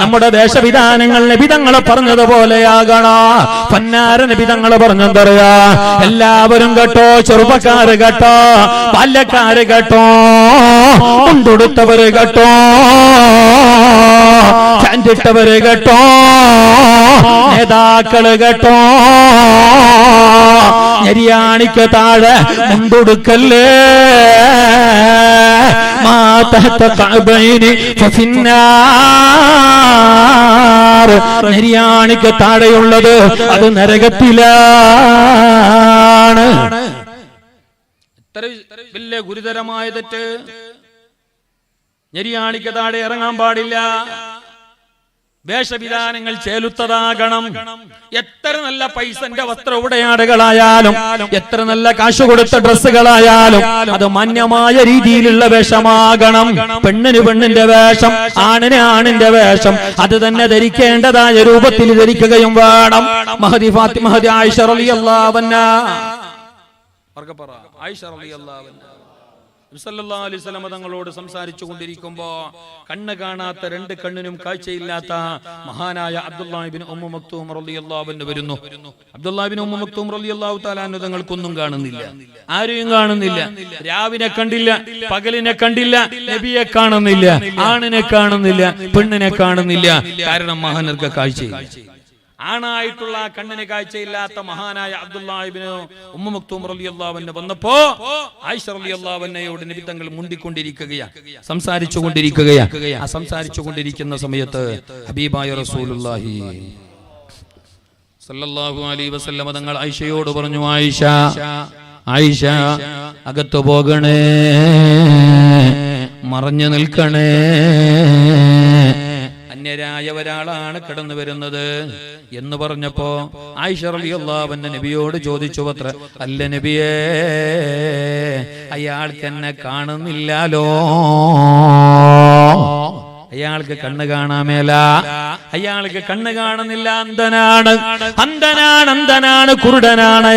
നമ്മുടെ ദേശവിധാനങ്ങൾ നബി തങ്ങൾ പറഞ്ഞതുപോലെയാകണം. പൊന്നാര നബി തങ്ങൾ പറഞ്ഞെന്തറിയാ, എല്ലാവരും കേട്ടോ, ചെറുപ്പക്കാര് കേട്ടോ, ബാല്യക്കാര് കേട്ടോ, കൊണ്ടുടുത്തവര് കേട്ടോ, ചാൻഡിട്ടവര് കേട്ടോ, നേതാക്കള് കേട്ടോ, ഞെരിയാണിക്ക് താഴെ മുണ്ടുടുക്കല്ലേ, ഞെരിയാണിക്ക് താഴെയുള്ളത് അത് നരകത്തിലാണ്. എത്ര വലിയ ഗുരുതരമായ തെറ്റ്! ഞെരിയാണിക്ക് താഴെ ഇറങ്ങാൻ പാടില്ല. വേഷവിധാനങ്ങൾ ചേലുത്തതാകണം. എത്ര നല്ല പൈസന്റെ വസ്ത്ര ഉടയാടുകളായാലും, എത്ര നല്ല കാശ് കൊടുത്ത ഡ്രസ്സുകളായാലും അത് മാന്യമായ രീതിയിലുള്ള വേഷമാകണം. പെണ്ണിന് പെണ്ണിന്റെ വേഷം, ആണിന് ആണിന്റെ വേഷം അത് തന്നെ ധരിക്കേണ്ടതായ രൂപത്തിൽ ധരിക്കുകയും വേണം. മഹദി ഫാത്തിമ ആയിഷ റളിയല്ലാഹു അൻഹാ സല്ലല്ലാഹു അലൈഹി വസല്ലം തങ്ങളോട് സംസാരിച്ചു കൊണ്ടിരിക്കുമ്പോ കണ്ണ് കാണാത്ത, രണ്ട് കണ്ണിനും കാഴ്ചയില്ലാത്ത മഹാനായ അബ്ദുല്ലാഹ് ഇബ്നു ഉമ്മു മക്തൂം റളിയല്ലാഹു അൻഹു വരുന്നു. അബ്ദുല്ലാഹ് ഇബ്നു ഉമ്മു മക്തൂം റളിയല്ലാഹു തആല അൻഹു തങ്ങൾക്കൊന്നും കാണുന്നില്ല, ആരെയും കാണുന്നില്ല. രാവിനെ കണ്ടില്ല, പകലിനെ കണ്ടില്ല, നബിയെ കാണുന്നില്ല, ആണിനെ കാണുന്നില്ല, പെണ്ണിനെ കാണുന്നില്ല. കാരണം മഹാനർക്ക് കാഴ്ചയില്ല. ആണായിട്ടുള്ള കണ്ണിന് കാഴ്ചയില്ലാത്ത മഹാനായ അബ്ദുല്ലാഹ് ഇബ്നു ഉമ്മു മക്തൂം റളിയല്ലാഹു അൻഹു വന്നപ്പോ ആയിഷ റളിയല്ലാഹു അൻഹയോട് നബി തങ്ങൾ മുണ്ടിക്കൊണ്ടിരിക്കുകയാണ്, സംസാരിച്ചുകൊണ്ടിരിക്കുകയാണ്. ആ സംസാരിച്ചുകൊണ്ടിരിക്കുന്ന സമയത്ത് ഹബീബായ റസൂലുള്ളാഹി സല്ലല്ലാഹു അലൈഹി വസല്ലം തങ്ങൾ ആയിഷയോട് പറഞ്ഞു, ആയിഷ ആയിഷ അകത്തു പോകണേ, മറഞ്ഞു നിൽക്കണേ, അന്യരായ ഒരാളാണ് കടന്നു വരുന്നത് എന്ന് പറഞ്ഞപ്പോ ആയിഷ റളിയല്ലാഹു അൻഹ നബിയോട് ചോദിച്ചു, അത്ര അല്ല നബിയേ, അയാൾക്ക് എന്നെ കാണുന്നില്ലാലോ, അയാൾക്ക് കണ്ണ് കാണാമേല, അയാൾക്ക് കണ്ണ് കാണുന്നില്ല, അന്ധനാണ്, അന്ധനാണ്, അന്ധനാണ്, കുരുടനാണ്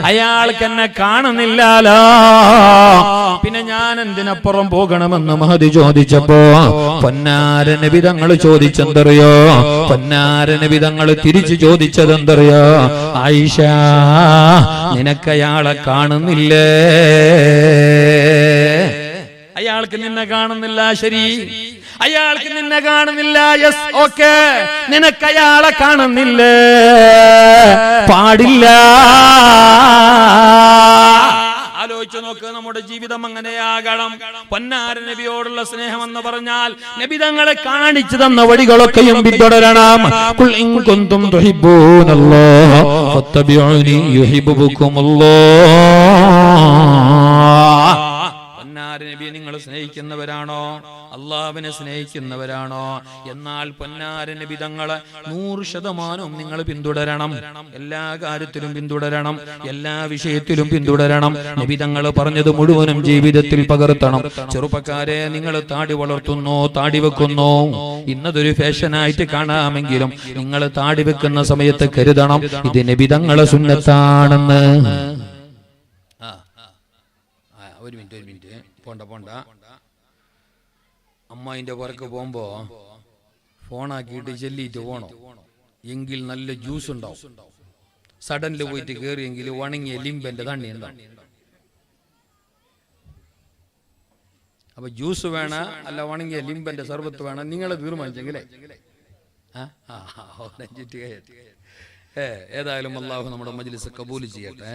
അയാൾക്ക് എന്നെ കാണുന്നില്ലാലോ, പിന്നെ ഞാൻ എന്തിനപ്പുറം പോകണമെന്ന് മഹദി ചോദിച്ചപ്പോ പൊന്നാര നബി തങ്ങൾ ചോദിച്ചെന്തറിയോ, പൊന്നാര നബി തങ്ങൾ തിരിച്ചു ചോദിച്ചതെന്തറിയോ, ആയിഷ നിനക്കയാളെ കാണുന്നില്ലേ, അയാൾക്ക് നിന്നെ കാണുന്നില്ല, ശരി, അയാൾക്ക് നിന്നെ കാണുന്നില്ല, യെസ്, ഓക്കെ, നിനക്ക് അയാളെ കാണുന്നില്ലേ, പാടില്ല. ആലോചിച്ചു നോക്ക്, നമ്മുടെ ജീവിതം അങ്ങനെയാകണം. പൊന്നാര നബിയോടുള്ള സ്നേഹം എന്ന് പറഞ്ഞാൽ നബി തങ്ങളെ കാണിച്ചു തന്ന വഴികളൊക്കെയും പിന്തുടരണം. ഖുൽ ഇൻ കുൻതും തുഹിബ്ബൂനല്ലാഹ ഫത്തബിഊനി യുഹിബ്ബുകുമുല്ലാഹ്. നബിയെ നിങ്ങൾ സ്നേഹിക്കുന്നവരാണോ, അള്ളാഹുവിനെ സ്നേഹിക്കുന്നവരാണോ? എന്നാൽ പൊന്നാര നബി തങ്ങളെ 100% നിങ്ങൾ പിന്തുടരണം. എല്ലാ കാര്യത്തിലും പിന്തുടരണം, എല്ലാ വിഷയത്തിലും പിന്തുടരണം. നബി തങ്ങൾ പറഞ്ഞത് മുഴുവനും ജീവിതത്തിൽ പകർത്തണം. ചെറുപ്പക്കാരെ, നിങ്ങൾ താടി വളർത്തുന്നു, താടി വെക്കുന്നു, ഇന്നതൊരു ഫാഷനായിട്ട് കാണാമെങ്കിലും നിങ്ങൾ താടി വെക്കുന്ന സമയത്ത് കരുതണം, ഇത് നബി തങ്ങളെ സുന്നത്താണെന്ന്. ഒരു മിനിറ്റ് പോണ്ട. അമ്മായിന്റെ പുറക്ക് പോകുമ്പോ ഫോണാക്കിയിട്ട് ചെല്ലിയിട്ട് പോണോ, എങ്കിൽ നല്ല ജ്യൂസ് ഉണ്ടാവും. സഡനിൽ പോയിട്ട് കയറിയെങ്കിൽ വണങ്ങിയ ലിംബന്റെ തണ്ണി ഉണ്ടാവും. അപ്പൊ ജ്യൂസ് വേണ അല്ല വണങ്ങിയ ലിംബന്റെ സർബത്ത് വേണം, നിങ്ങളെ തീരുമാനിച്ചെങ്കിലേ. ഏതായാലും അല്ലാഹു നമ്മുടെ മജ്ലിസ് കബൂൽ ചെയ്യട്ടെ.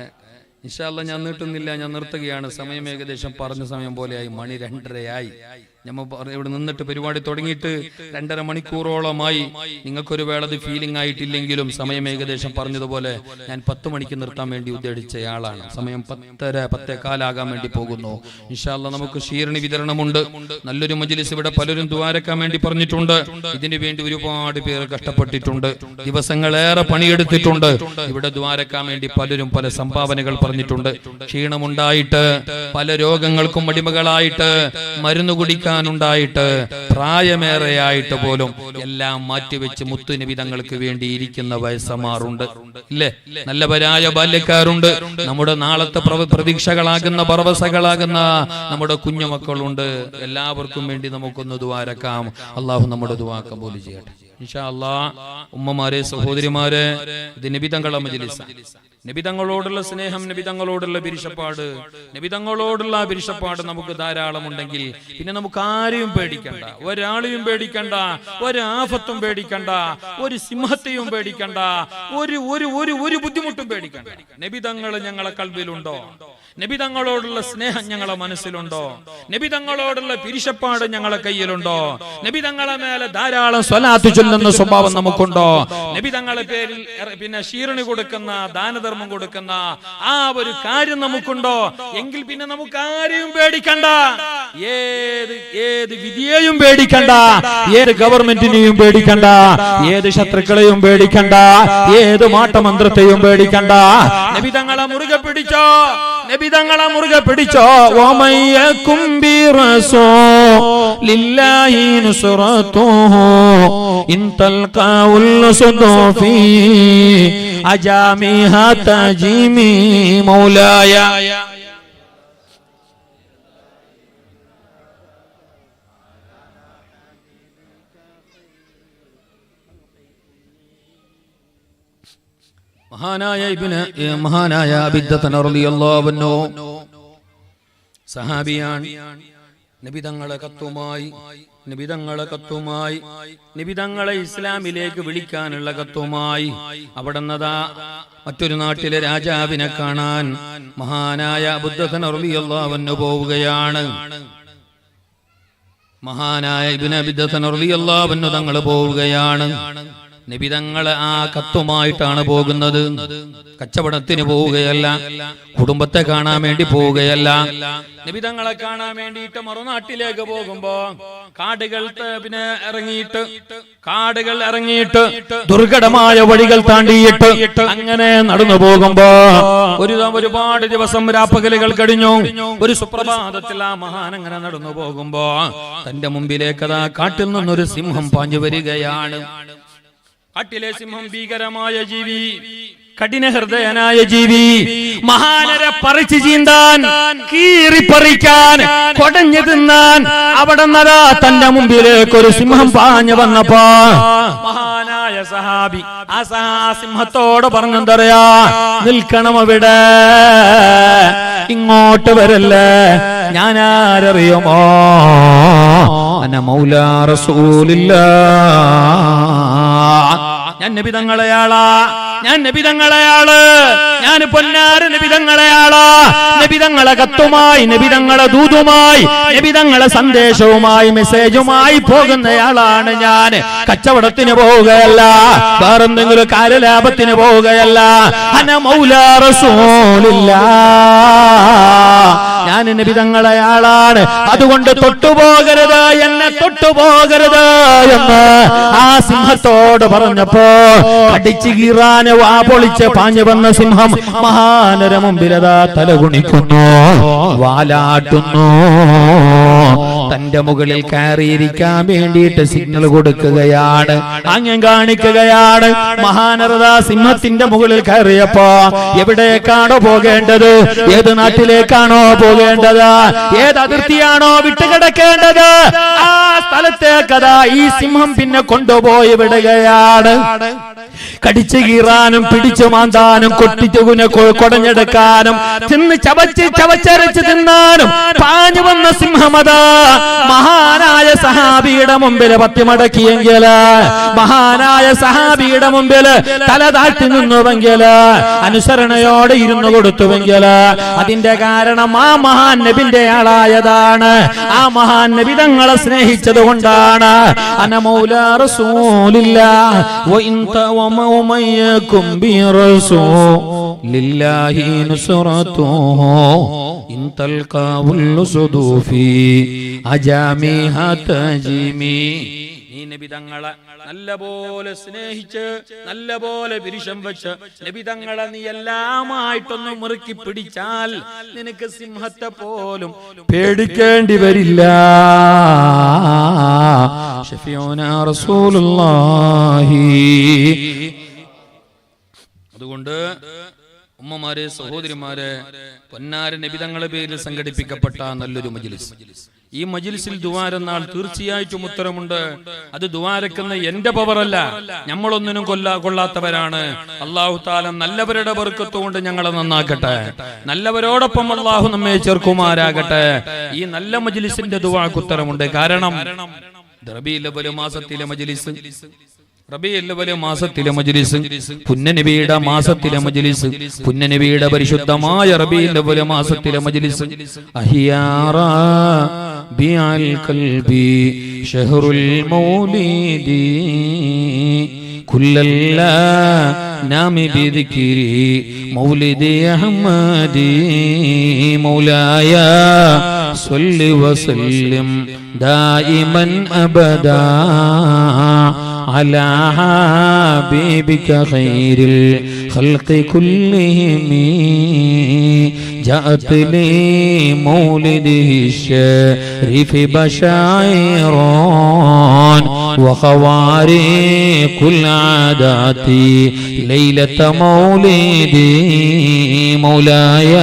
ഇൻഷാ അല്ലാഹ് ഞാൻ നീട്ടുന്നില്ല, ഞാൻ നിർത്തുകയാണ്. സമയം ഏകദേശം പറഞ്ഞ സമയം പോലെയായി, മണി 2:30 നമ്മൾ ഇവിടെ നിന്നിട്ട് പരിപാടി തുടങ്ങിയിട്ട് 2.5 മണിക്കൂറോളമായി. നിങ്ങൾക്കൊരു വേള അത് ഫീലിംഗ് ആയിട്ടില്ലെങ്കിലും സമയം ഏകദേശം പറഞ്ഞതുപോലെ ഞാൻ 10 മണിക്ക് നിർത്താൻ വേണ്ടി ഉദ്ദേശിച്ചയാളാണ്. സമയം 10:15 വേണ്ടി പോകുന്നു. ഇൻഷാ അല്ലാഹ് നമുക്ക് ഷീറിന് വിതരണമുണ്ട്. നല്ലൊരു മജ്ലിസ് ഇവിടെ പലരും ദുആരക്കാൻ വേണ്ടി പറഞ്ഞിട്ടുണ്ട്. ഇതിനു വേണ്ടി ഒരുപാട് പേർ കഷ്ടപ്പെട്ടിട്ടുണ്ട്, ദിവസങ്ങളേറെ പണിയെടുത്തിട്ടുണ്ട്. ഇവിടെ ദുആരക്കാൻ വേണ്ടി പലരും പല സംഭാവനകൾ പറഞ്ഞു. പറഞ്ഞിട്ടുണ്ട്. ക്ഷീണമുണ്ടായിട്ട്, പല രോഗങ്ങൾക്കും അടിമകളായിട്ട്, മരുന്ന് കുടിക്കാനുണ്ടായിട്ട്, പ്രായമേറെയായിട്ട് പോലും എല്ലാം മാറ്റിവെച്ച് മുത്തുനബി തങ്ങൾക്ക് വേണ്ടി ഇരിക്കുന്ന വയസ്സമാറുണ്ട്, ഇല്ലേ? നല്ലവരായ ബാല്യക്കാരുണ്ട്. നമ്മുടെ നാളത്തെ പ്രതീക്ഷകളാകുന്ന പർവസകളാകുന്ന നമ്മുടെ കുഞ്ഞുമക്കളുണ്ട്. എല്ലാവർക്കും വേണ്ടി നമുക്കൊന്ന് ദുആരക്കാം. അള്ളാഹു നമ്മുടെ ദുആ കബൂൽ ചെയ്യട്ടെ ഇൻഷാ അല്ലാഹ്. ഉമ്മമാരെ, സഹോദരിമാരെ, ഇത് നബി തങ്ങളുടെ മജ്‌ലിസ്. നബി തങ്ങളോടുള്ള സ്നേഹം, നബി തങ്ങളോടുള്ള പിരിശപ്പാട്, നബി തങ്ങളോടുള്ള പിരിശപ്പാട് നമുക്ക് ധാരാളം ഉണ്ടെങ്കിൽ പിന്നെ നമുക്ക് ആരെയും പേടിക്കണ്ട, ഒരാളെയും പേടിക്കണ്ട, ഒരാഫത്തും പേടിക്കണ്ട, ഒരു സിംഹത്തെയും പേടിക്കണ്ട, ഒരു ഒരു ഒരു ഒരു ബുദ്ധിമുട്ടും പേടിക്കണ്ട. നബി തങ്ങൾ ഞങ്ങളെ കൽബിലുണ്ടോ? നബി തങ്ങളോടുള്ള സ്നേഹം ഞങ്ങളെ മനസ്സിലുണ്ടോ? നബി തങ്ങളോടുള്ള പിരിശപ്പാട് ഞങ്ങളെ കയ്യിലുണ്ടോ? നബി തങ്ങളെ മേലെ ധാരാളം സ്വലാത്ത് ചൊല്ലുന്ന സ്വഭാവം നമുക്കുണ്ടോ? നബി തങ്ങളെ പേരിൽ പിന്നെ ഷീറിന് കൊടുക്കുന്ന, ദാനധർമ്മം കൊടുക്കുന്ന ആ ഒരു കാര്യം നമുക്കുണ്ടോ? എങ്കിൽ പിന്നെ നമുക്ക് ആരെയും പേടിക്കണ്ട, ഏത് വിധിയെയും പേടിക്കണ്ട, ഏത് ഗവൺമെന്റിനെയും പേടിക്കണ്ട, ഏത് ശത്രുക്കളെയും പേടിക്കണ്ട, ഏത് മാട്ടമന്ത്രത്തെയും പേടിക്കണ്ട. നബി തങ്ങളെ മുറുകെ പിടിച്ചോ, നബി തങ്ങളെ മുറുകെ പിടിച്ചോ. വമയ്യകും ബിറസൂലില്ലാഹി നുസ്റതുഹു ഇൻ തൽഖാഉൽ സുദൂഫി അജാമിഹ തജീമി മൗലായ. മഹാനായ അബിദ്ദത റളിയല്ലാഹു അൻഹു സഹാബിയാണ്. നബിതങ്ങളെ കത്തുമായി നബിതങ്ങളെ ഇസ്ലാമിലേക്ക് വിളിക്കാനുള്ള കത്തുമായി അവിടുന്നതാ മറ്റൊരു നാട്ടിലെ രാജാവിനെ കാണാൻ മഹാനായ അബൂദത്ത റളിയല്ലാഹു അൻഹു പോവുകയാണ്. മഹാനായ ഇബ്നു അബൂദത്ത റളിയല്ലാഹു അൻഹു തങ്ങൾ പോവുകയാണ്. നബി തങ്ങളെ ആ കത്തുമായിട്ടാണ് പോകുന്നത്. കച്ചവടത്തിന് പോവുകയല്ല, കുടുംബത്തെ കാണാൻ വേണ്ടി പോവുകയല്ല. നബി തങ്ങളെ കാണാൻ വേണ്ടിയിട്ട് മറുനാട്ടിലേക്ക് പോകുമ്പോ കാടുകൾ ഇറങ്ങിയിട്ട് ദുർഘടമായ വഴികൾ താണ്ടിയിട്ട് അങ്ങനെ നടന്നു പോകുമ്പോ ഒരുപാട് ദിവസം രാപ്പകലുകൾ കഴിഞ്ഞു. ഒരു സുപ്രഭാതത്തിൽ ആ മഹാൻ അങ്ങനെ നടന്നു പോകുമ്പോ തന്റെ മുമ്പിലേക്ക് അതാ കാട്ടിൽ നിന്നൊരു സിംഹം പാഞ്ഞു വരികയാണ്. കാട്ടിലെ സിംഹം ഭീകരമായ ജീവി, കഠിന ഹൃദയനായ ജീവി. മഹാനരെ പറിച്ചു ചീന്താൻ, കീറിപ്പറിക്കാൻ, കൊടഞ്ഞു തിന്നാൻ അവിടെ നരാ തന്റെ മുമ്പിലേക്ക് ഒരു സിംഹം പാഞ്ഞു വന്നപ്പോ മഹാനായ സഹാബി ആ സിംഹത്തോട് പറഞ്ഞെന്തറിയാ, നിൽക്കണം അവിടെ, ഇങ്ങോട്ട് വരല്ലേ, ഞാൻ ആരറിയുമോ, അന മൗലാ റസൂലില്ലാഹ്, ഞാൻ നബി തങ്ങളെയാളാ, ഞാൻ നബി തങ്ങളെയാള്, ഞാൻ പൊന്നാര നബി തങ്ങളെയാളാ. നബി തങ്ങളെ കത്തുമായി, നബി തങ്ങളെ ദൂതുമായി, നബി തങ്ങളെ സന്ദേശവുമായി, മെസ്സേജുമായി പോകുന്നയാളാണ് ഞാൻ. കച്ചവടത്തിന് പോവുകയല്ല, വേറെന്തെങ്കിലും കാര്യലാഭത്തിന് പോവുകയല്ല. അന മൗലാ റസൂലില്ലാഹ്, ഞാൻ നബി തങ്ങളെയാളാണ്. അതുകൊണ്ട് തൊട്ടുപോകരുത്, എന്നെ തൊട്ടുപോകരുത് എന്ന് ആ സിംഹത്തോട് പറഞ്ഞപ്പോ കടിച്ചു കീറാന് വാ പൊളിച്ച് പാഞ്ഞു വന്ന സിംഹം മഹാനര മുമ്പിലതാ തലകുണിക്കുന്നു, വാലാട്ടുന്നു, തന്റെ മുകളിൽ കയറിയിരിക്കാൻ വേണ്ടിയിട്ട് സിഗ്നൽ കൊടുക്കുകയാണ്, ആംഗ്യം കാണിക്കുകയാണ്. മഹാനരദാ സിംഹത്തിന്റെ മുകളിൽ കയറിയപ്പോ എവിടേക്കാണോ പോകേണ്ടത്, ഏത് നാട്ടിലേക്കാണോ പോകേണ്ടത്, ഏത് അതിർത്തിയാണോ വിട്ടുകിടക്കേണ്ടത്, ആ സ്ഥലത്തേക്കതാ ഈ സിംഹം പിന്നെ കൊണ്ടുപോയി വിടുകയാണ്. കടിച്ചു കീറാനും പിടിച്ചു മാന്താനും കൊടഞ്ഞെടുക്കാനും തിന്ന് ചവച്ചരച്ച് തിന്നാനും പാഞ്ഞു വന്ന സിംഹമതാ മഹാനായ സഹാബിയുടെ മുമ്പിൽ പത്തിമടക്കിയെങ്കിൽ, മഹാനായ സഹാബിയുടെ മുമ്പിൽ തല താഴ്ത്തി നിന്നുവെങ്കിൽ, അനുസരണയോടെ ഇരുന്നു കൊടുത്തുവെങ്കിൽ, അതിന്റെ കാരണം ആ മഹാൻ നബിന്റെ ആളായതാണ്. ആ മഹാൻ നബി തങ്ങളെ സ്നേഹിച്ചത് കൊണ്ടാണ്. അന മൗലാ റസൂലില്ലാഹ് وميكم برسول نصرته إن تلقاه الأسد في أجامها تجمي. നീ നബി തങ്ങളെ നല്ലപോലെ സ്നേഹിച്ച് നല്ലപോലെ വിരിശം വെച്ച് നബി തങ്ങളെ നീ എല്ലാമായിട്ടൊന്ന് മുറുക്കി പിടിച്ചാൽ നിനക്ക് സിംഹത്തെ പോലും പേടിക്കേണ്ടി വരില്ല. ഷഫീഉനാ റസൂലുള്ളാഹി. അതുകൊണ്ട് ഉമ്മമാരെ, സഹോദരിമാരെ, പൊന്നാര നബി തങ്ങളുടെ പേരിൽ സംഘടിപ്പിക്കപ്പെട്ട നല്ലൊരു മജ്ലിസ്. ഈ മജ്ലിസിൽ ദുആരന്നാൾ തീർച്ചയായിട്ടും ഉത്തരമുണ്ട്. അത് ദുആരക്കുന്ന എന്റെ പവറല്ല, നമ്മളൊന്നിനും കൊള്ളാത്തവരാണ്. അല്ലാഹു തആല നല്ലവരുടെ ബർക്കത്ത് കൊണ്ട് ഞങ്ങളെ നന്നാക്കട്ടെ. നല്ലവരോടൊപ്പം അല്ലാഹു നമ്മെ ചേർക്കുമാറാകട്ടെ. ഈ നല്ല മജ്ലിസിന്റെ ദുആക്ക് ഉത്തരമുണ്ട്. കാരണം റബീഉൽ അവ്വൽ മാസത്തിലെ മജ്ലിസ്, റബീഉൽ അവ്വൽ മാസത്തിലെ മജ്ലിസ്, പുണ്യനബിയുടെ മാസത്തിലെ മജ്ലിസ്, പുണ്യനബിയുടെ പരിശുദ്ധമായ റബീഉൽ അവ്വൽ മാസത്തിലെ മജ്ലിസ്. അഹിയാറാ ബിഅൽ ഖൽബി ഷഹറുൽ മൗലിദി കുല്ലല്ലാ നാമി ബിദിക്രി മൗലിദി അഹ്മദി മൗലായ സ്വല്ലി വസല്ലിം ദായിമൻ അബദാ على حبيبك خير الخلق كلهم جاءت لي مولده الشريف بشائر وخوارق العادات ليلة مولدي مولاي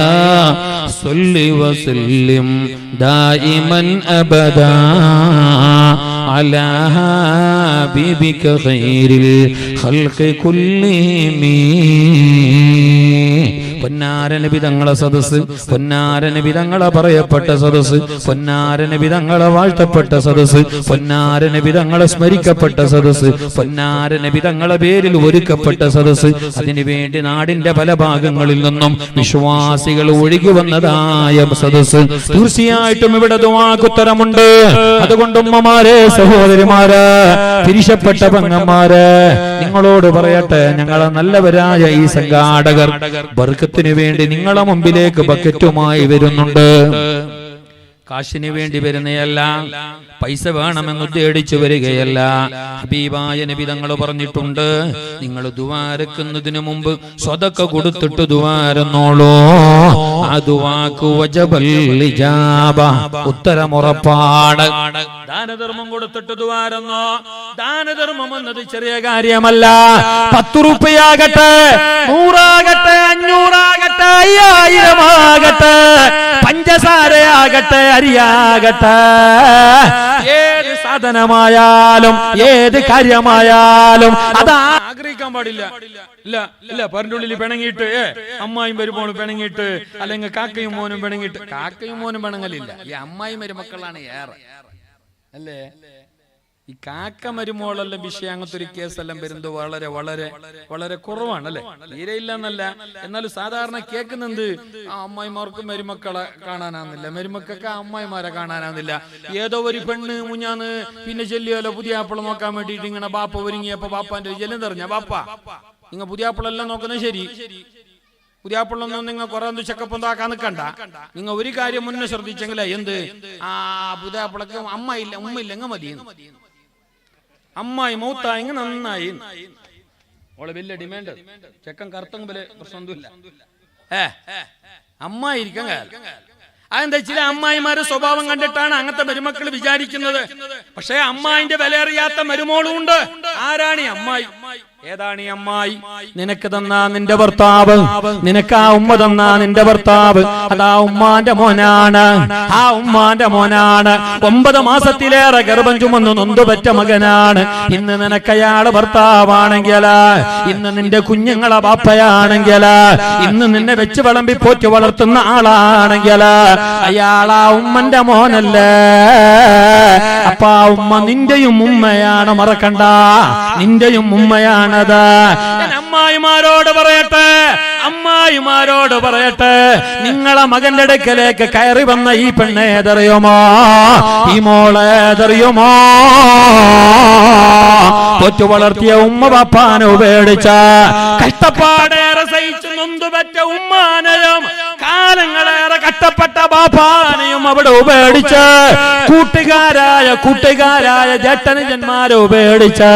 صل وسلم دائما أبدا على حبيبك خير الخلق كلهم. പൊന്നാര നബി തങ്ങളെ സദസ്സ്, പൊന്നാര നബി തങ്ങളെ പറയപ്പെട്ട സദസ്സ്, പൊന്നാര നബി തങ്ങളെ വാഴ്ത്തപ്പെട്ട സദസ്സ്, പൊന്നാര നബി തങ്ങളെ സ്മരിക്കപ്പെട്ട സദസ്സ്, പൊന്നാര നബി തങ്ങളെ പേരിൽ ഒരുക്കപ്പെട്ട സദസ്സ്. അതിനുവേണ്ടി നാടിന്റെ പല ഭാഗങ്ങളിൽ നിന്നും വിശ്വാസികൾ ഒഴുകി വന്നതായ സദസ്സ്. തീർച്ചയായിട്ടും ഇവിടെ ദുആക്ക് ഉത്തരമുണ്ട്. അതുകൊണ്ട് ഉമ്മമാരെ, സഹോദരിമാരെ, തിരിച്ചപ്പെട്ട പെങ്ങന്മാരെ, നിങ്ങളോട് പറയട്ടെ, ഞങ്ങളെ നല്ലവരായ ഈ സംഘാടകർ ബർക്കത്തിന് വേണ്ടി നിങ്ങളെ മുമ്പിലേക്ക് ബക്കറ്റുമായി വരുന്നുണ്ട്. കാശിന് വേണ്ടി വരുന്നതല്ല, പൈസ വേണമെന്ന് ഉദ്ദേശിച്ചു വരികയല്ല. ഹബീബായ നബി തങ്ങൾ പറഞ്ഞിട്ടുണ്ട്, നിങ്ങൾ ദുആരക്കുന്നതിന് മുമ്പ് സ്വതക്ക കൊടുത്തിട്ട് ദുആരന്നോളൂ. ആ ദുആക്ക് വജബൽ ഇജാബ, ഉത്തരമുറപ്പാട്. ദാനധർമ്മം കൊടുത്തിട്ട് ദുആരന്നോ. ദാനധർമ്മം എന്നത് ചെറിയ കാര്യമല്ല. 10 രൂപയാകട്ടെ, 100 ആകട്ടെ, 500 ആകട്ടെ, 5000 ആകട്ടെ, പഞ്ചസാരയാകട്ടെ, അരിയാകട്ടെ, ഏത് സാധനമായാലും ഏത് കാര്യമായാലും അത് ആഗ്രഹിക്കാൻ പാടില്ല. ഇല്ല ഇല്ല, പരന്റുള്ളിൽ പിണങ്ങിയിട്ട് അമ്മായും വരുമ്പോഴും പിണങ്ങിയിട്ട്, അല്ലെങ്കിൽ കാക്കയും മോനും പിണങ്ങിയിട്ട്. കാക്കയും മോനും പിണങ്ങലില്ല, ഈ അമ്മായും മരുമക്കളാണ് ഏറെ അല്ലേ. ഈ കാക്ക മരുമോളെല്ലാം വിഷയം അങ്ങനത്തെ ഒരു കേസെല്ലാം വരുന്നത് വളരെ വളരെ വളരെ കുറവാണ് അല്ലെ. തീരെ ഇല്ല എന്നല്ല, എന്നാലും സാധാരണ കേൾക്കുന്നുണ്ട് അമ്മായിമാർക്കും മരുമക്കളെ കാണാനാവുന്നില്ല, മരുമക്കൊക്കെ അമ്മായിമാരെ കാണാനാവുന്നില്ല. ഏതോ ഒരു പെണ്ണ് മുഞ്ഞാന്ന് പിന്നെ ചെല്ലിയോലോ പുതിയാപ്പിള നോക്കാൻ വേണ്ടിയിട്ട് ഇങ്ങനെ ബാപ്പ ഒരുങ്ങിയപ്പോ ബാപ്പാന്റെ ചെല്ലും തെറിഞ്ഞ, ബാപ്പ നിങ്ങൾ പുതിയാപ്പിളെല്ലാം നോക്കുന്നത് ശരി, പുതിയാപ്പിളൊന്നും നിങ്ങൾ കുറെ ചെക്കപ്പൊന്താക്കാൻ നിൽക്കണ്ട. നിങ്ങൾ ഒരു കാര്യം മുന്നേ ശ്രദ്ധിച്ചെങ്കിലേ എന്ത് ആ പുതിയാപ്പിളക്ക് അമ്മയില്ല ഉമ്മയില്ലെങ്ക മതി. അമ്മായി മൗത്തായി നന്നായി, ഓളെ വലിയ ഡിമാൻഡ്, ചെക്കൻ കറുത്തെങ്കിൽ പ്രശ്നമൊന്നുമില്ല, അമ്മായിരിക്കാം. അതെന്താ, ചില അമ്മായിമാരുടെ സ്വഭാവം കണ്ടിട്ടാണ് അങ്ങനത്തെ മരുമക്കൾ വിചാരിക്കുന്നത്. പക്ഷെ അമ്മായിന്റെ വില അറിയാത്ത മരുമോളും ഉണ്ട്. ആരാണ് ഈ അമ്മായി? ഏതാണ് ഈ അമ്മായി? നിനക്ക് തന്നാ നിന്റെ ഭർത്താവ്, നിനക്ക് ആ ഉമ്മ തന്നാ നിന്റെ ഭർത്താവ്, അതാ ഉമ്മാന്റെ മോനാണ്. ആ ഉമ്മാന്റെ മോനാണ്. 9 മാസത്തിലേറെ ഗർഭം ചുമന്നു നൊന്തുപറ്റ മകനാണ്. ഇന്ന് നിനക്ക് അയാള് ഭർത്താവാണെങ്കിൽ, ഇന്ന് നിന്റെ കുഞ്ഞുങ്ങളെ ബാപ്പയാണെങ്കിൽ, ഇന്ന് നിന്നെ വെച്ച് വിളമ്പി പോറ്റി വളർത്തുന്ന ആളാണെങ്കിൽ അയാളാ ഉമ്മന്റെ മോനല്ലേ. അപ്പൊ ആ ഉമ്മ നിന്റെയും ഉമ്മയാണ്, മറക്കണ്ട, നിന്റെയും ഉമ്മയാണ്. അമ്മായിമാരോട് പറയട്ടെ, അമ്മായിമാരോട് പറയട്ടെ, നിങ്ങളെ മകന്റെ അടുക്കലേക്ക് കയറി വന്ന ഈ പെണ്ണേതറിയുമോ, ഈ മോളേതറിയുമോ? തൊറ്റു വളർത്തിയ ഉമ്മ പാപ്പാനെ ഉപേക്ഷിച്ച, കഷ്ടപ്പാടേറെ സഹിച്ചു നൊന്തുപറ്റ ഉമ്മാനെയും കാലങ്ങളേറെ കട്ട കഷ്ടപ്പെട്ട ബാപ്പാനെയും അവിടെ ഉപേക്ഷിച്ച് കൂട്ടുകാരായ ജേട്ടനുജന്മാരെ ഉപേക്ഷിച്ച്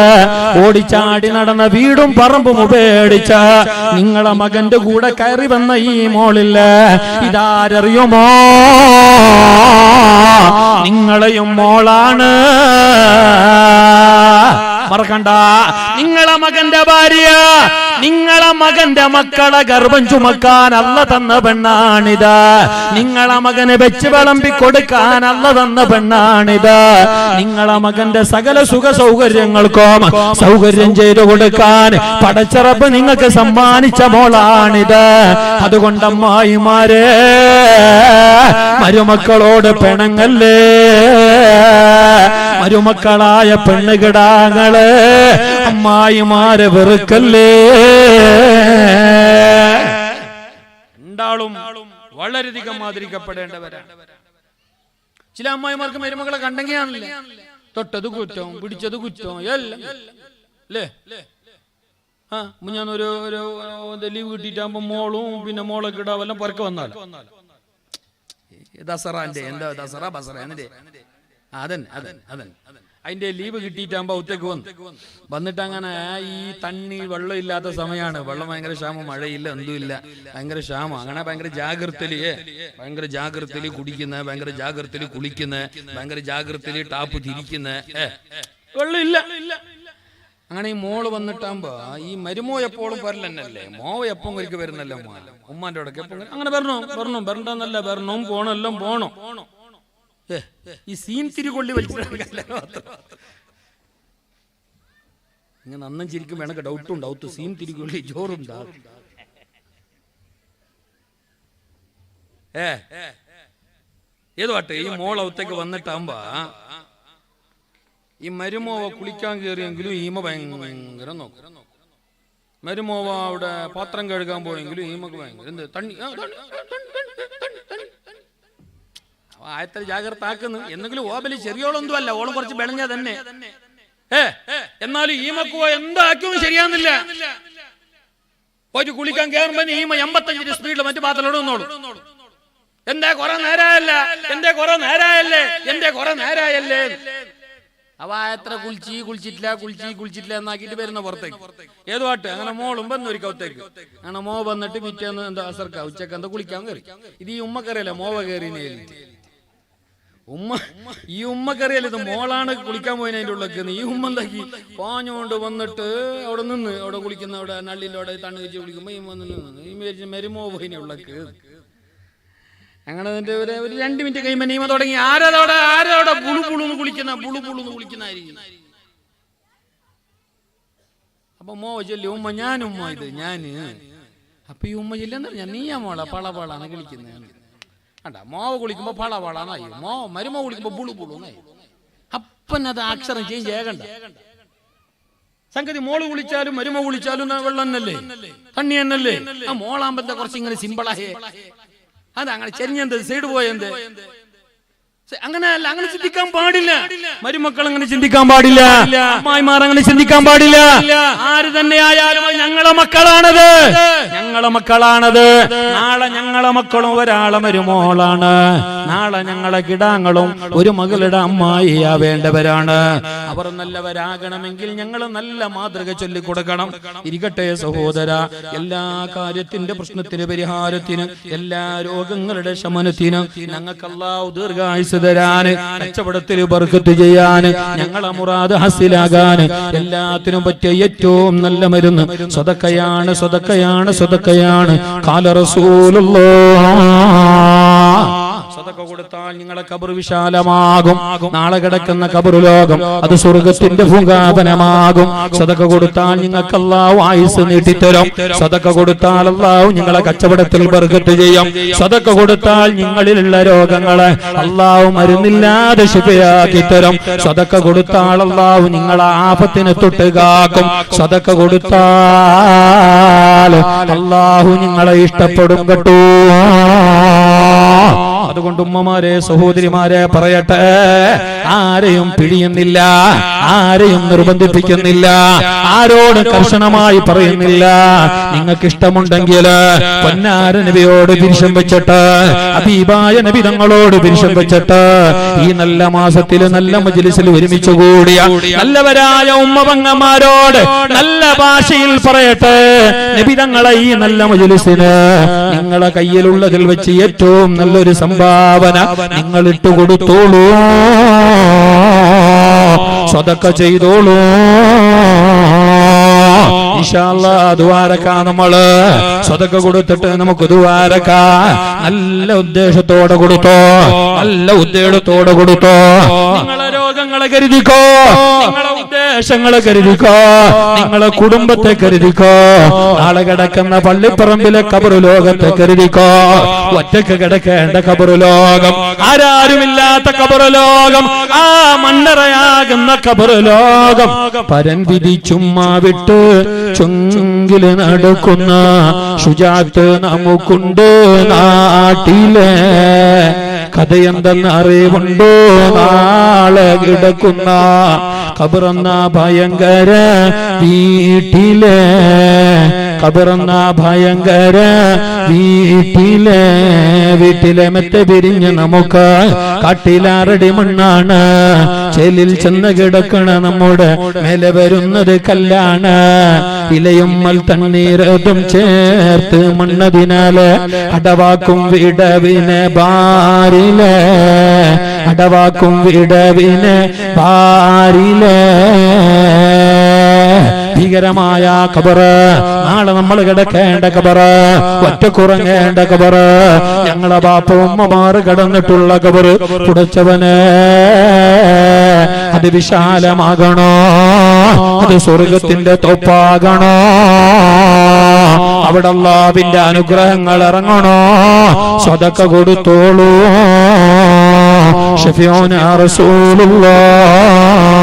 ഓടിച്ചാടി നടന്ന വീടും പറമ്പും ഉപേക്ഷിച്ച് നിങ്ങളെ മകന്റെ കൂടെ കയറി വന്ന ഈ മോളില്ല ഇതാരറിയുമോ? നിങ്ങളെയും മോളാണ്. മറക്കണ്ട, നിങ്ങളെ മകന്റെ ഭാര്യ, നിങ്ങളെ മകന്റെ മക്കളെ ഗർഭം ചുമക്കാൻ അല്ല തന്ന പെണ്ണാണിത്. നിങ്ങളെ മകനെ വെച്ച് വിളമ്പി കൊടുക്കാൻ അല്ല തന്ന പെണ്ണാണിത്. നിങ്ങളെ മകന്റെ സകല സുഖ സൗകര്യങ്ങൾക്കും സൗകര്യം ചെയ്തു കൊടുക്കാൻ പടച്ചറപ്പ് നിങ്ങൾക്ക് സമ്മാനിച്ച മോളാണിത്. അതുകൊണ്ട് അമ്മായിമാരെ, മരുമക്കളോട് പിണങ്ങല്ലേ. മരുമക്കളായ പെണ്ണുകിടാങ്ങള് അമ്മായിമാരെ വെറുക്കല്ലേ. രണ്ടാളും വളരെയധികം ആദരിക്കപ്പെടേണ്ടവരാണ്. ചില അമ്മായിമാർക്ക് മരുമക്കളെ കണ്ടെങ്കിയാണല്ലേ തൊട്ടത് കുറ്റവും പിടിച്ചത് കുറ്റവും എല്ലാം അല്ലേ. ഞാനൊരു ലീവ് കിട്ടിയിട്ടാകുമ്പോ മോളും പിന്നെ മോളെ കിടാവെല്ലാം പുറക്കെ വന്നാൽ ദസറാന്റെ എന്താ ദസറ ബസറ അതൻ അതിന്റെ ലീവ് കിട്ടിയിട്ടാകുമ്പോ ഒറ്റക്ക് വന്നിട്ട് അങ്ങനെ ഈ തണ്ണി വെള്ളം ഇല്ലാത്ത സമയമാണ്. വെള്ളം ഭയങ്കര ക്ഷാമം, മഴയില്ല, എന്തുമില്ല, ഭയങ്കര ക്ഷാമം. അങ്ങനെ ഭയങ്കര ജാഗ്രതയില് കുടിക്കുന്ന, ഭയങ്കര ജാഗ്രതയില് കുളിക്കുന്ന, ഭയങ്കര ജാഗ്രതയില് ടാപ്പ് തിരിക്കുന്ന, വെള്ളം ഇല്ല. അങ്ങനെ ഈ മോള് വന്നിട്ടാകുമ്പോ ഈ മരുമോ എപ്പോഴും വരലെന്നല്ലേ, മോവ് എപ്പം ഒരിക്കൽ വരുന്നല്ലോ ഉമ്മാന്റെ അവിടെ എപ്പം അങ്ങനെ വരണ്ടെന്നല്ല, വരണം പോണെല്ലാം പോണം. ഈ സീൻ തിരികൊള്ളി വലിച്ചില്ല ഇങ്ങനെ അന്നം ചിരിക്കും വേണമെങ്കിൽ ഡൗട്ട് സീൻ തിരികൊള്ളി ജോറുണ്ടാ. ഏത് പാട്ട് ഈ മോളവത്തേക്ക് വന്നിട്ടാകുമ്പോ ഈ മരുമോവ കുളിക്കാൻ കയറിയെങ്കിലും ഈമ ഭയങ്കര നോക്കും. മരുമോവ അവിടെ പാത്രം കഴുകാൻ പോയെങ്കിലും ഈമക്ക് ഭയങ്കര എന്ത് തണ്ണി ആയത്ര ജാഗ്രത ആക്കുന്നു. എന്തെങ്കിലും ഓബലി ചെറിയോളൊന്നും അല്ല, ഓളം കുറച്ച് വെളഞ്ഞ തന്നെ. എന്നാലും ഈമക്കോ എന്താക്കും ശരിയാന്നില്ല. പോയിട്ട് കുളിക്കാൻ കയറുമ്പോ ഈമ 85 സ്പീഡിൽ മറ്റു പാത്രത്തോട് നിന്നോളൂ. എന്തേ കുറെ നേരായല്ലേ അവ എത്ര കുളിച്ചിട്ടില്ല എന്നാക്കിട്ട് വരുന്ന പുറത്തേക്ക്. ഏത് പാട്ട് അങ്ങനെ മോളും വന്നു ഒരു കൗത്തേക്ക്. അങ്ങനെ മോ വന്നിട്ട് പിറ്റേന്ന് എന്താ അസർക്ക ഉച്ചക്ക് എന്താ കുളിക്കാൻ കയറി. ഇത് ഈ ഉമ്മക്കറിയല്ല മോവ കയറി. ഈ ഉമ്മക്കറിയല്ല ഇത് മോളാണ് കുളിക്കാൻ പോയതിൻ്റെ ഉള്ളക്ക്. ഈ ഉമ്മ എന്താക്കി പാഞ്ഞുകൊണ്ട് വന്നിട്ട് അവിടെ നിന്ന് അവിടെ കുളിക്കുന്ന അവിടെ നള്ളിയിലൂടെ തണ്ണു വെച്ച് കുളിക്കുമ്പോ ഈ വന്ന് നിന്ന് മെരുമോ പോയിനെ ഉള്ളക്ക്. അങ്ങനെ ഒരു 2 മിനിറ്റ് കഴിയുമ്പോ നീമ തുടങ്ങി ആരോടെ പുളുന്ന് കുളിക്കുന്നതായിരിക്കും. അപ്പൊ മോ ചൊല്ലി ഉമ്മ ഞാനുമ്മ ഇത് ഞാന്. അപ്പൊ ഈ ഉമ്മ ചെല്ലെന്ന് ഞാൻ നീയാ മോള പളാന്ന് കളിക്കുന്നത്. മോവ കുളിക്കുമ്പോ പളാന്നായി, മരുമോ കുളിക്കുമ്പോ പുളുന്നായി. അപ്പനത് അക്ഷരം ചേഞ്ച് ആകണ്ട. സംഗതി മോള് കുളിച്ചാലും മരുമോ കുളിച്ചാലും വെള്ളം തന്നല്ലേ, തണ്ണി തന്നല്ലേ. ആ മോളാമ്പത്തെ കുറച്ച് ഇങ്ങനെ സിമ്പിളായേ. അതങ്ങനെ ചെരിഞ്ഞെന്ത് സൈഡ് പോയെന്ത് അങ്ങനെയല്ല. അങ്ങനെ ചിന്തിക്കാൻ പാടില്ല. മരുമക്കൾ അങ്ങനെ ചിന്തിക്കാൻ പാടില്ല. അമ്മായിമാർ അങ്ങനെ ചിന്തിക്കാൻ പാടില്ല. ആര് തന്നെ ആയാലും ഞങ്ങളെ മക്കളാണത്. നാളെ ഞങ്ങളെ മക്കളും ഒരാളെ മരുമോളാണ്. നാളെ ഞങ്ങളെ കിടാങ്ങളും ഒരു മകളുടെ അമ്മായിയാവേണ്ടവരാണ്. അവർ നല്ലവരാകണമെങ്കിൽ ഞങ്ങൾ നല്ല മാതൃക ചൊല്ലിക്കൊടുക്കണം. ഇരിക്കട്ടെ സഹോദര, എല്ലാ കാര്യത്തിന്റെ പ്രശ്നത്തിന് പരിഹാരത്തിന്, എല്ലാ രോഗങ്ങളുടെ ശമനത്തിന് ഞങ്ങൾക്ക് അല്ലാഹു ദീർഘായുസ്സ് തരാന്, കച്ചവടത്തിൽ ബർക്കത്ത് ചെയ്യാന്, ഞങ്ങളെ മുറാദ് ഹസിലാകാന് എല്ലാത്തിനും പറ്റിയ ഏറ്റവും നല്ല മരുന്ന് സ്വതക്കയാണ്. ഖാല റസൂലുള്ളാഹ്. സദഖ കൊടുത്താൽ നിങ്ങളെ ഖബർ വിശാലമാകും. നാളെ കിടക്കുന്ന ഖബർ ലോകം അത് സ്വർഗ്ഗത്തിന്റെ ഭൂഗാപനമാകും. സദഖ കൊടുത്താൽ നിങ്ങൾക്ക് അല്ലാഹു ആയുസ് നീട്ടിത്തരും. സദഖ കൊടുത്താൽ അല്ലാഹു നിങ്ങളെ കച്ചവടത്തിൽ ബർക്കത്ത് ചെയ്യും. സദഖ കൊടുത്താൽ നിങ്ങളിലുള്ള രോഗങ്ങളെ അല്ലാഹു മരുന്നില്ലാതെ ശിഫയാക്കി തരും. സദഖ കൊടുത്താൽ അല്ലാഹു നിങ്ങളെ ആപത്തിനെ തൊട്ട് കാക്കും. സദഖ കൊടുത്താൽ അല്ലാഹു നിങ്ങളെ ഇഷ്ടപ്പെടും കേട്ടോ. അതുകൊണ്ട് ഉമ്മമാരെ, സഹോദരിമാരെ പറയട്ടെ, ആരെയും പിഴിയുന്നില്ല, ആരെയും നിർബന്ധിപ്പിക്കുന്നില്ല, ആരോട് കർശനമായി പറയുന്നില്ല. നിങ്ങൾക്ക് ഇഷ്ടമുണ്ടെങ്കിൽ പൊന്നാര നബിയോട് പിരിശം വെച്ചിട്ട്, ഹബീബായ നബി തങ്ങളോട് പിരിശം വെച്ചിട്ട് ഈ നല്ല മാസത്തിൽ നല്ല മജ്‌ലിസിൽ ഒരുമിച്ച് കൂടിയ നല്ലവരായ ഉമ്മപങ്ങന്മാരോട് നല്ല ഭാഷയിൽ പറയട്ടെ, നബി തങ്ങളെ ഈ നല്ല മജ്‌ലിസിന് നിങ്ങളെ കയ്യിലുള്ളതിൽ വെച്ച് ഏറ്റവും നല്ലൊരു സംഭാവന നിങ്ങൾ ഇട്ടുകൊടുത്തോളൂ, സദഖ ചെയ്തോളൂ. ഇൻഷാ അല്ലാഹ് ദുആരക്കാ, നമ്മള് സദഖ കൊടുത്തിട്ട് നമുക്ക് ദുആരക്കാ. നല്ല ഉദ്ദേശത്തോടെ കൊടുത്തോ, നല്ല ഉദ്ദേശത്തോടെ കൊടുത്തോ. നിങ്ങളെ രോഗങ്ങളെ കരുതിക്കോ, നിങ്ങളെ ഉദ്ദേശങ്ങളെ കരുതിക്കോ, നിങ്ങളെ കുടുംബത്തെ കരുതിക്കോ, നാളെ കിടക്കുന്ന പള്ളിപ്പറമ്പിലെ ഖബർ ലോകത്തെ കരുതിക്കോ. ഒറ്റക്ക് കിടക്കേണ്ട ഖബർ ലോകം, ആരാരുമില്ലാത്ത ഖബർ ലോകം, ആ മണ്ണറയാകുന്ന ഖബർ ലോകം, പരൻ വിധിച്ചുമ്മാ വിട്ട് ചുങ്കില് നടക്കുന്ന ശുജാത്ത് നമുക്കുണ്ട് നാട്ടിലെ. കഥയെന്തെന്ന് അറിവുണ്ടോ, നാളെ കിടക്കുന്ന ഖബറെന്ന ഭയങ്കര വീട്ടിലെ, ഖബറെന്ന ഭയങ്കര വീട്ടിലെ. വീട്ടിലെ മെത്തെ പിരിഞ്ഞ് നമുക്ക് കാട്ടിലാറടി മണ്ണാണ്, ചേലിൽ ചെന്ന് കിടക്കണ നമ്മുടെ മേലെ വരുന്നത് കല്ലാണ്. ഇലയും തണ്ണീരതും ചേർത്ത് മണ്ണതിനാല് അടവാക്കും വിടവിനെ ബാരിലെ, അടവാക്കും വിടവിനെ ബാരിലെ. ഭീകരമായ ഖബറ്, നാളെ നമ്മൾ കിടക്കേണ്ട ഖബറ്, ഒറ്റക്കുറങ്ങേണ്ട ഖബറ്, ഞങ്ങളെ ബാപ്പ ഉമ്മമാർ കിടന്നിട്ടുള്ള ഖബറ്. പുടച്ചവനെ, അത് വിശാലമാകണോ, അത് സ്വർഗത്തിന്റെ തോപ്പാകണോ, അവിടെ അല്ലാഹുവിന്റെ അനുഗ്രഹങ്ങൾ ഇറങ്ങണോ. സദഖ കൊടുത്തോളൂ. ഷഫീഉനാ റസൂലുള്ളാഹ്